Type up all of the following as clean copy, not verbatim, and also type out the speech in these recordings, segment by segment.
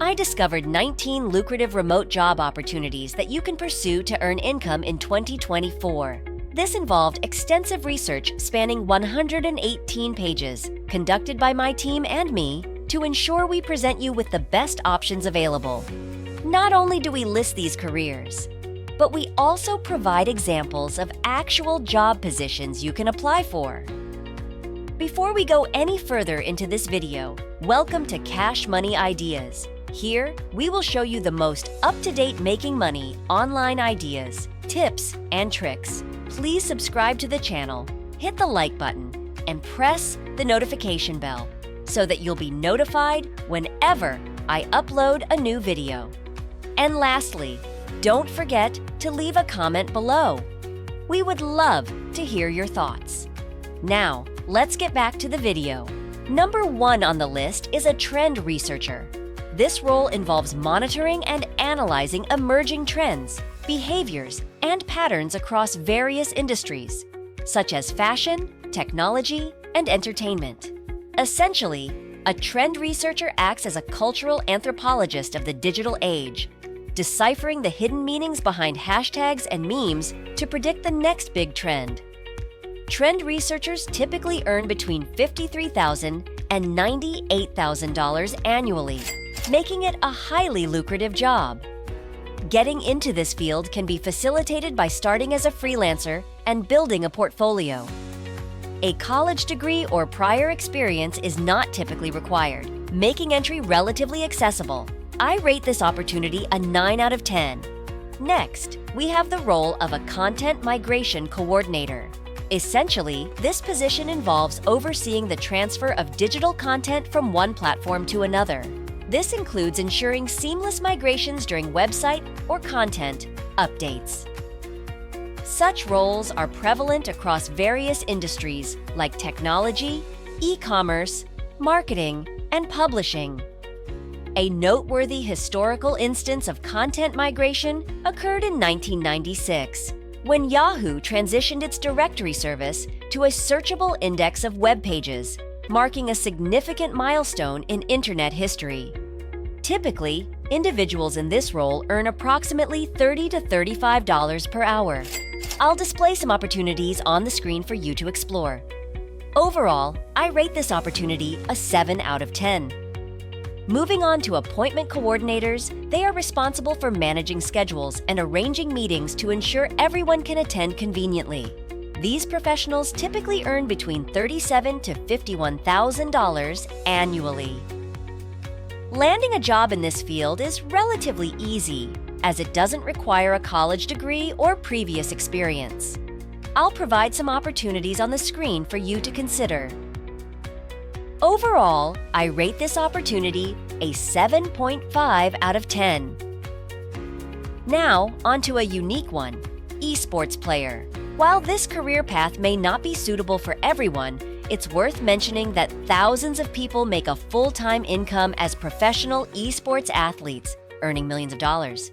I discovered 19 lucrative remote job opportunities that you can pursue to earn income in 2024. This involved extensive research spanning 118 pages, conducted by my team and me, to ensure we present you with the best options available. Not only do we list these careers, but we also provide examples of actual job positions you can apply for. Before we go any further into this video, welcome to Cash Money Ideas. Here, we will show you the most up-to-date making money online ideas, tips, and tricks. Please subscribe to the channel, hit the like button, and press the notification bell so that you'll be notified whenever I upload a new video. And lastly, don't forget to leave a comment below. We would love to hear your thoughts. Now, let's get back to the video. Number 1 on the list is a trend researcher. This role involves monitoring and analyzing emerging trends, behaviors, and patterns across various industries, such as fashion, technology, and entertainment. Essentially, a trend researcher acts as a cultural anthropologist of the digital age, deciphering the hidden meanings behind hashtags and memes to predict the next big trend. Trend researchers typically earn between $53,000 and $98,000 annually, making it a highly lucrative job. Getting into this field can be facilitated by starting as a freelancer and building a portfolio. A college degree or prior experience is not typically required, making entry relatively accessible. I rate this opportunity a 9 out of 10. Next, we have the role of a content migration coordinator. Essentially, this position involves overseeing the transfer of digital content from one platform to another. This includes ensuring seamless migrations during website or content updates. Such roles are prevalent across various industries like technology, e-commerce, marketing, and publishing. A noteworthy historical instance of content migration occurred in 1996, when Yahoo transitioned its directory service to a searchable index of web pages, marking a significant milestone in Internet history. Typically, individuals in this role earn approximately $30 to $35 per hour. I'll display some opportunities on the screen for you to explore. Overall, I rate this opportunity a 7 out of 10. Moving on to appointment coordinators, they are responsible for managing schedules and arranging meetings to ensure everyone can attend conveniently. These professionals typically earn between $37,000 to $51,000 annually. Landing a job in this field is relatively easy, as it doesn't require a college degree or previous experience. I'll provide some opportunities on the screen for you to consider. Overall, I rate this opportunity a 7.5 out of 10. Now, onto a unique one, Esports Player. While this career path may not be suitable for everyone, it's worth mentioning that thousands of people make a full-time income as professional esports athletes, earning millions of dollars.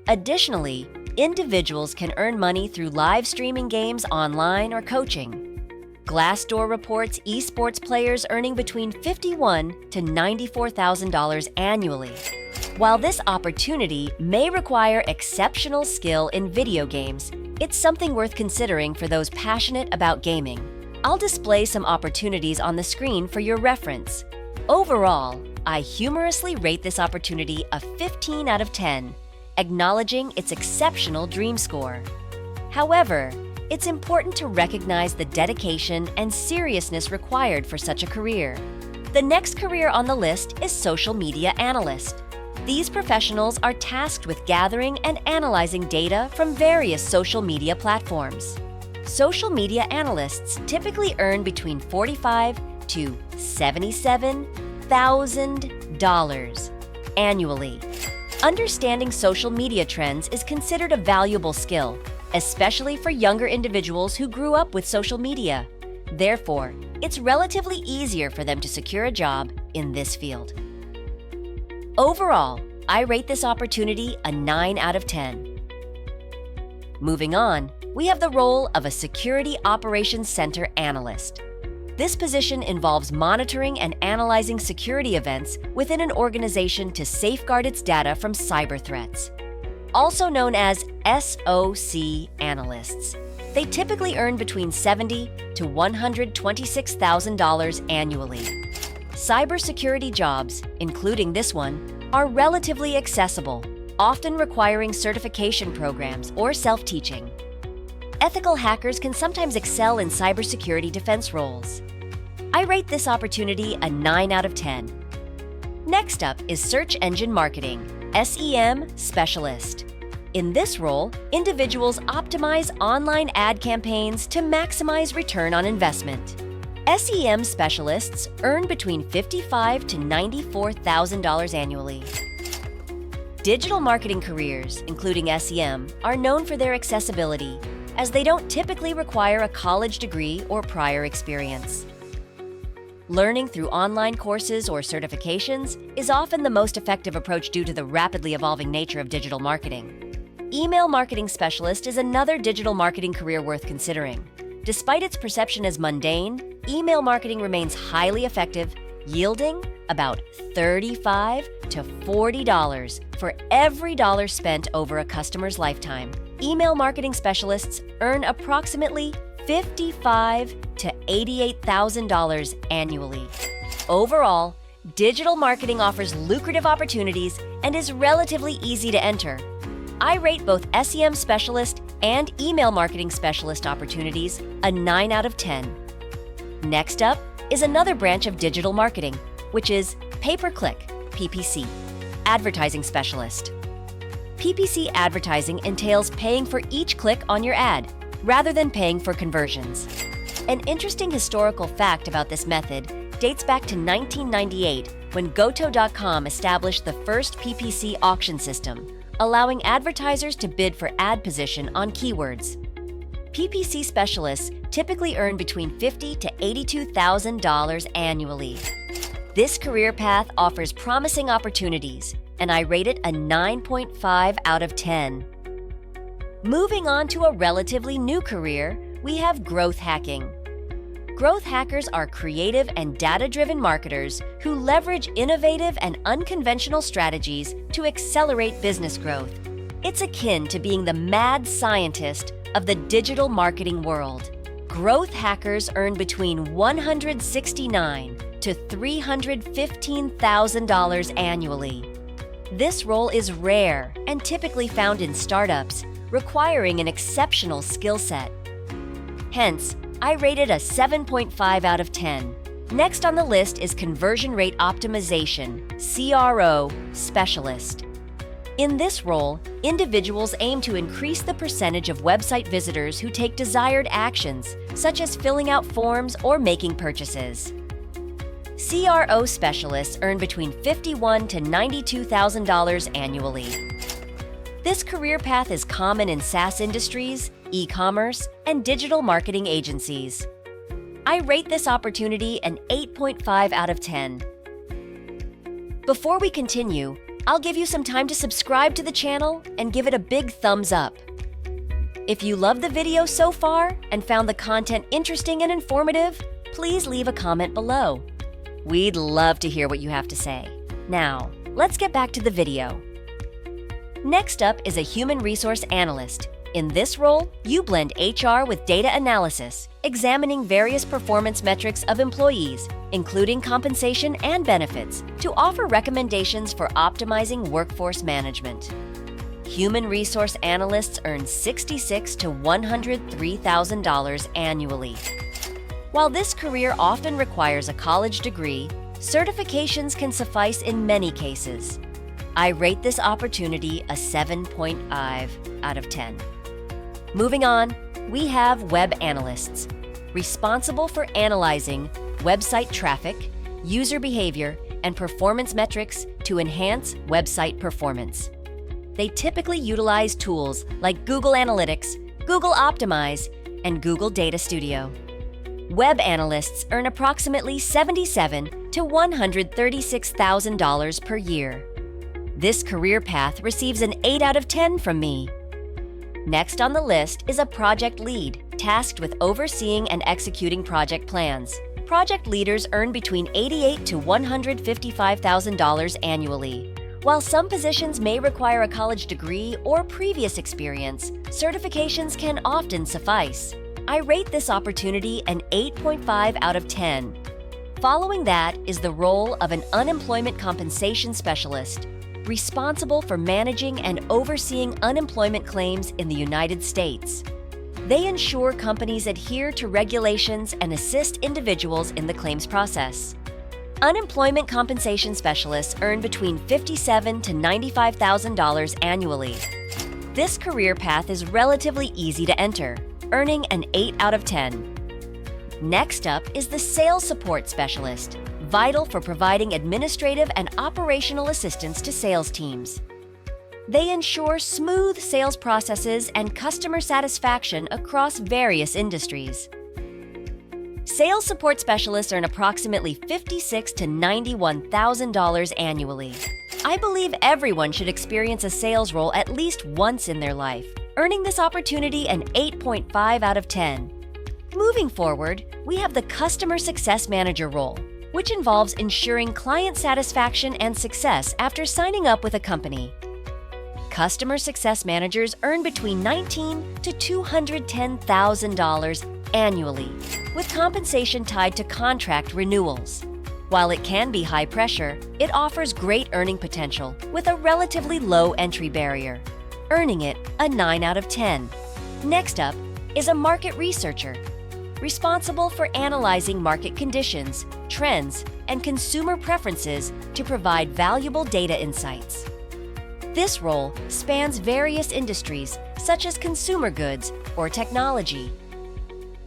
Additionally, individuals can earn money through live streaming games online or coaching. Glassdoor reports esports players earning between $51,000 to $94,000 annually. While this opportunity may require exceptional skill in video games, it's something worth considering for those passionate about gaming. I'll display some opportunities on the screen for your reference. Overall, I humorously rate this opportunity a 15 out of 10, acknowledging its exceptional dream score. However, it's important to recognize the dedication and seriousness required for such a career. The next career on the list is Social Media Analyst. These professionals are tasked with gathering and analyzing data from various social media platforms. Social media analysts typically earn between $45,000 to $77,000 annually. Understanding social media trends is considered a valuable skill, especially for younger individuals who grew up with social media. Therefore, it's relatively easier for them to secure a job in this field. Overall, I rate this opportunity a 9 out of 10. Moving on, we have the role of a Security Operations Center Analyst. This position involves monitoring and analyzing security events within an organization to safeguard its data from cyber threats. Also known as SOC analysts. They typically earn between $70,000 to $126,000 annually. Cybersecurity jobs, including this one, are relatively accessible, often requiring certification programs or self-teaching. Ethical hackers can sometimes excel in cybersecurity defense roles. I rate this opportunity a 9 out of 10. Next up is Search Engine Marketing, SEM Specialist. In this role, individuals optimize online ad campaigns to maximize return on investment. SEM specialists earn between $55,000 to $94,000 annually. Digital marketing careers, including SEM, are known for their accessibility, as they don't typically require a college degree or prior experience. Learning through online courses or certifications is often the most effective approach due to the rapidly evolving nature of digital marketing. Email marketing specialist is another digital marketing career worth considering. Despite its perception as mundane, email marketing remains highly effective, yielding about $35 to $40 for every dollar spent over a customer's lifetime. Email marketing specialists earn approximately $55,000 to $88,000 annually. Overall, digital marketing offers lucrative opportunities and is relatively easy to enter. I rate both SEM specialist and email marketing specialist opportunities a 9 out of 10. Next up is another branch of digital marketing, which is pay-per-click, PPC, Advertising Specialist. PPC advertising entails paying for each click on your ad, rather than paying for conversions. An interesting historical fact about this method dates back to 1998 when Goto.com established the first PPC auction system, allowing advertisers to bid for ad position on keywords. PPC specialists typically earn between $50,000 to $82,000 annually. This career path offers promising opportunities, and I rate it a 9.5 out of 10. Moving on to a relatively new career, we have growth hacking. Growth hackers are creative and data-driven marketers who leverage innovative and unconventional strategies to accelerate business growth. It's akin to being the mad scientist of the digital marketing world. Growth hackers earn between $169,000 to $315,000 annually. This role is rare and typically found in startups, requiring an exceptional skill set. Hence, I rate it a 7.5 out of 10. Next on the list is Conversion Rate Optimization, CRO, Specialist. In this role, individuals aim to increase the percentage of website visitors who take desired actions, such as filling out forms or making purchases. CRO specialists earn between $51,000 to $92,000 annually. This career path is common in SaaS industries, e-commerce, and digital marketing agencies. I rate this opportunity an 8.5 out of 10. Before we continue, I'll give you some time to subscribe to the channel and give it a big thumbs up. If you loved the video so far and found the content interesting and informative, please leave a comment below. We'd love to hear what you have to say. Now, let's get back to the video. Next up is a human resource analyst. In this role, you blend HR with data analysis, examining various performance metrics of employees, including compensation and benefits, to offer recommendations for optimizing workforce management. Human resource analysts earn $66,000 to $103,000 annually. While this career often requires a college degree, certifications can suffice in many cases. I rate this opportunity a 7.5 out of 10. Moving on, we have web analysts, responsible for analyzing website traffic, user behavior, and performance metrics to enhance website performance. They typically utilize tools like Google Analytics, Google Optimize, and Google Data Studio. Web analysts earn approximately $77,000 to $136,000 per year. This career path receives an 8 out of 10 from me. Next on the list is a project lead, tasked with overseeing and executing project plans, project leaders earn between $88,000 to $155,000 annually. While some positions may require a college degree or previous experience, certifications can often suffice. I rate this opportunity an 8.5 out of 10. Following that is the role of an unemployment compensation specialist, responsible for managing and overseeing unemployment claims in the United States. They ensure companies adhere to regulations and assist individuals in the claims process. Unemployment compensation specialists earn between $57,000 to $95,000 annually. This career path is relatively easy to enter, earning an 8 out of 10. Next up is the sales support specialist, vital for providing administrative and operational assistance to sales teams. They ensure smooth sales processes and customer satisfaction across various industries. Sales support specialists earn approximately $56,000 to $91,000 annually. I believe everyone should experience a sales role at least once in their life, earning this opportunity an 8.5 out of 10. Moving forward, we have the Customer Success Manager role, which involves ensuring client satisfaction and success after signing up with a company. Customer Success Managers earn between $19,000 to $210,000 annually, with compensation tied to contract renewals. While it can be high pressure, it offers great earning potential with a relatively low entry barrier, earning it a 9 out of 10. Next up is a market researcher, responsible for analyzing market conditions, trends, and consumer preferences to provide valuable data insights. This role spans various industries such as consumer goods or technology.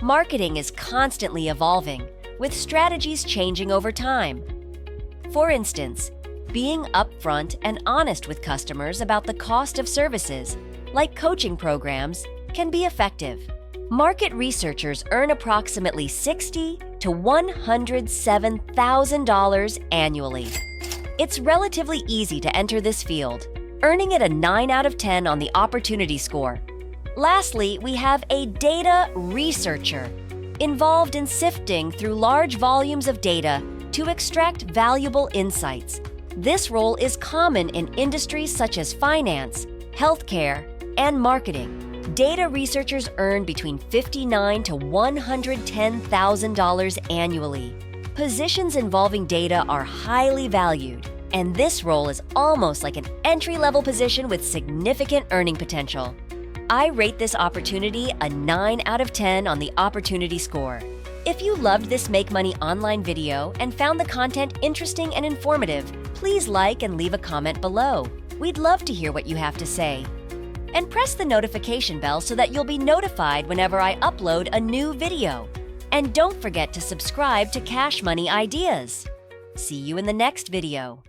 Marketing is constantly evolving, with strategies changing over time. For instance, being upfront and honest with customers about the cost of services, like coaching programs, can be effective. Market researchers earn approximately $60,000 to $107,000 annually. It's relatively easy to enter this field, earning it a 9 out of 10 on the opportunity score. Lastly, we have a data researcher, involved in sifting through large volumes of data to extract valuable insights. This role is common in industries such as finance, healthcare, and marketing. Data researchers earn between $59,000 to $110,000 annually. Positions involving data are highly valued, and this role is almost like an entry-level position with significant earning potential. I rate this opportunity a 9 out of 10 on the opportunity score. If you loved this Make Money online video and found the content interesting and informative, please like and leave a comment below. We'd love to hear what you have to say. And press the notification bell so that you'll be notified whenever I upload a new video. And don't forget to subscribe to Cash Money Ideas. See you in the next video.